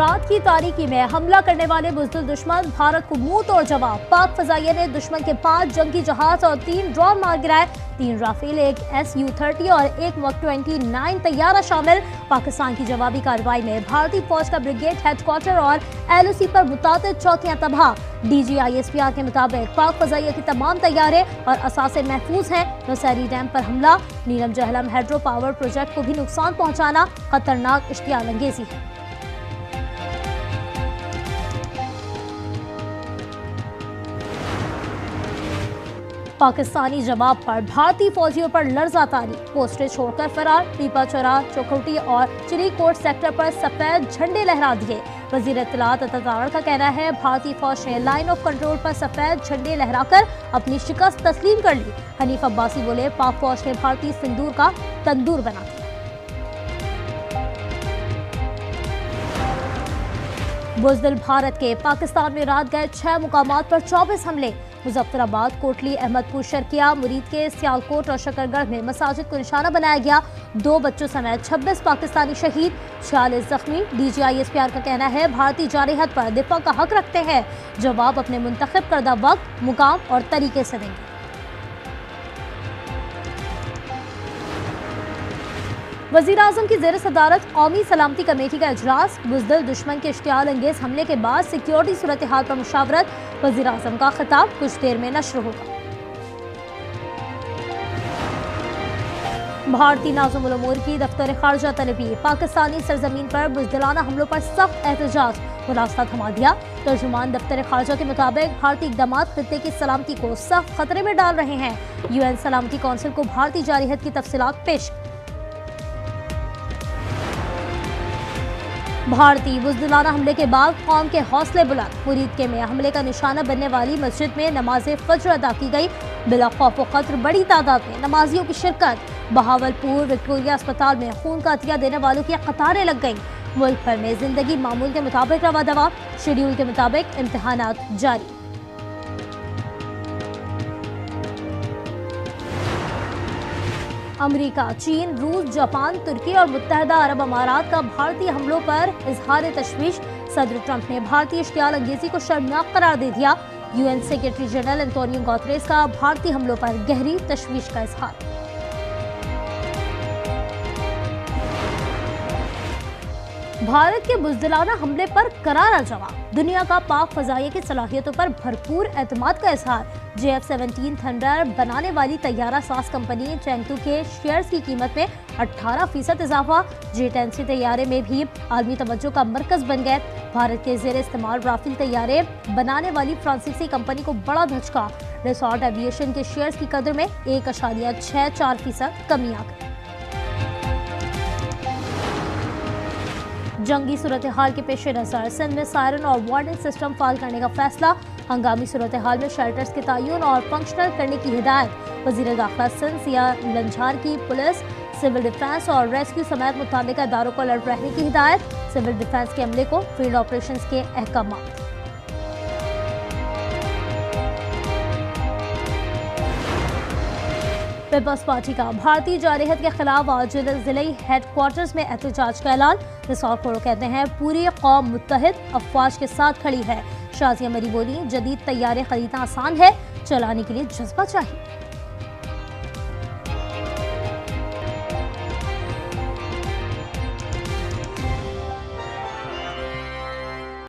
रात की तारीकी में हमला करने वाले बुज़दिल दुश्मन भारत को मुंह तोड़ जवाब। पाक फजाइया ने दुश्मन के 5 जंगी जहाज और 3 ड्रोन मार गिराए। 3 राफेल, एक Su-30 और एक MiG-29 तैयारा शामिल। पाकिस्तान की जवाबी कार्रवाई में भारतीय फौज का ब्रिगेड हेडक्वार्टर और LOC पर मुताबिक चौकियां तबाह। DGISPR के मुताबिक पाक फजाइया की तमाम तैयारे और असासे महफूज हैं। नौशेरी डैम पर हमला, नीलम जहलम हाइड्रो पावर प्रोजेक्ट को भी नुकसान पहुंचाना खतरनाक इश्तियाल अंगेजी है। पाकिस्तानी जवाब पर भारतीय फौजियों पर लर्ज़ातारी, पोस्टें छोड़कर फरार। पीपा चौरा, चौखुटी और चिरीकोट सेक्टर पर सफेद झंडे लहरा दिए। वजीर इत्तलात अतातार का कहना है भारतीय फौज ने लाइन ऑफ कंट्रोल पर सफेद झंडे लहराकर अपनी शिकस्त तस्लीम कर ली। हनीफ अब्बासी बोले पाक फौज ने भारतीय सिंदूर का तंदूर बना दिया। बुज़दिल भारत के पाकिस्तान में रात गए 6 मुकामात पर 24 हमले। मुजफ्फराबाद, कोटली, अहमदपुर, शर्किया, मुरीद के सियालकोट और शकरगढ़ में मसाजिद को निशाना बनाया गया। 2 बच्चों समेत 26 पाकिस्तानी शहीद, 46 जख्मी। DGISPR का कहना है भारतीय जारहत पर दिफा का हक रखते हैं, जवाब अपने मुंतखब करदा वक्त, मुकाम और तरीके से देंगे। वज़ीर-ए-आज़म की ज़ेर सदारत कौमी सलामती कमेटी का इजलास। बुज़दिल दुश्मन के इश्तियाल अंगेज हमले के बाद सिक्योरिटी सूरत हाल पर मुशावरत। वज़ीर-ए-आज़म का खिताब कुछ देर में नश्र होगा। भारतीय नाज़िम उल उमूर की दफ्तर खारजा तलबी, पाकिस्तानी सरजमीन पर बुज़दिलाना हमलों पर सख्त एहतजाज, मुरास्ता थमा दिया। तर्जुमान दफ्तर खारजा के मुताबिक भारतीय इक़दाम खित्ते की सलामती को सख्त खतरे में डाल रहे हैं। UN सलामती कौंसिल को भारतीय जारहत की तफसीलात पेश। भारतीय बुज़दिलाना हमले के बाद कौम के हौसले बुलंद। मुरीद के में हमले का निशाना बनने वाली मस्जिद में नमाज फज्र अदा की गई। बिला खौफ व खतर बड़ी तादाद में नमाजियों की शिरकत। बहावलपुर विक्टोरिया अस्पताल में खून का अतिया देने वालों की कतारें लग गईं। मुल्क भर में जिंदगी मामूल के मुताबिक रवा दवा, शेड्यूल के मुताबिक इम्तिहानात जारी। अमेरिका, चीन, रूस, जापान, तुर्की और मुत्तहदा अरब अमारात का भारतीय हमलों पर इजहार तशवीश। सदर ट्रंप ने भारतीय इश्तियाल अंगेजी को शर्मनाक करार दे दिया। UN secretary general Antonio Guterres का भारतीय हमलों पर गहरी तशवीश का इजहार। भारत के बुज़दिलाना हमले पर करारा जवाब। दुनिया का पाक फजाइया की सलाहियतों पर भरपूर एतमाद का इजहार। JF-17 थंडर बनाने वाली तैयारा साज कंपनी चैंगतू के शेयर्स की कीमत में 18% इजाफा। J-10C तैयारे में भी आलमी तवज्जो का मरकज बन गए। भारत के ज़ेर इस्तेमाल राफेल तैयारे बनाने वाली फ्रांसीसी कंपनी को बड़ा धचका। रिसॉर्ट एविएशन के शेयर्स की कदर में 1.64% कमी आ गई। जंगी सूरत हाल के पेश नज़र सिंध में सायरन और वार्निंग सिस्टम फाल करने का फैसला। हंगामी सूरत हाल में शेल्टर्स के तयन और फंक्शनल करने की हिदायत। वज़ीर दाखिला सिंध सिया लंझार की पुलिस, सिविल डिफेंस और रेस्क्यू समेत मुतल्लिका इदारों को अलर्ट रहने की हिदायत। सिविल डिफेंस के अमले को फील्ड ऑपरेशंस के अहकामात। पीपल्स पार्टी का भारतीय जारहत के खिलाफ आज जिले हेडक्वार्टर्स में एहतजाज का ऐलान। रिसॉर्ट खोड़ो कहते हैं पूरी कौम मुत्तहिद अफवाज के साथ खड़ी है। शाजिया मरी बोली जदीद तैयारे खरीदना आसान है, चलाने के लिए जज्बा चाहिए।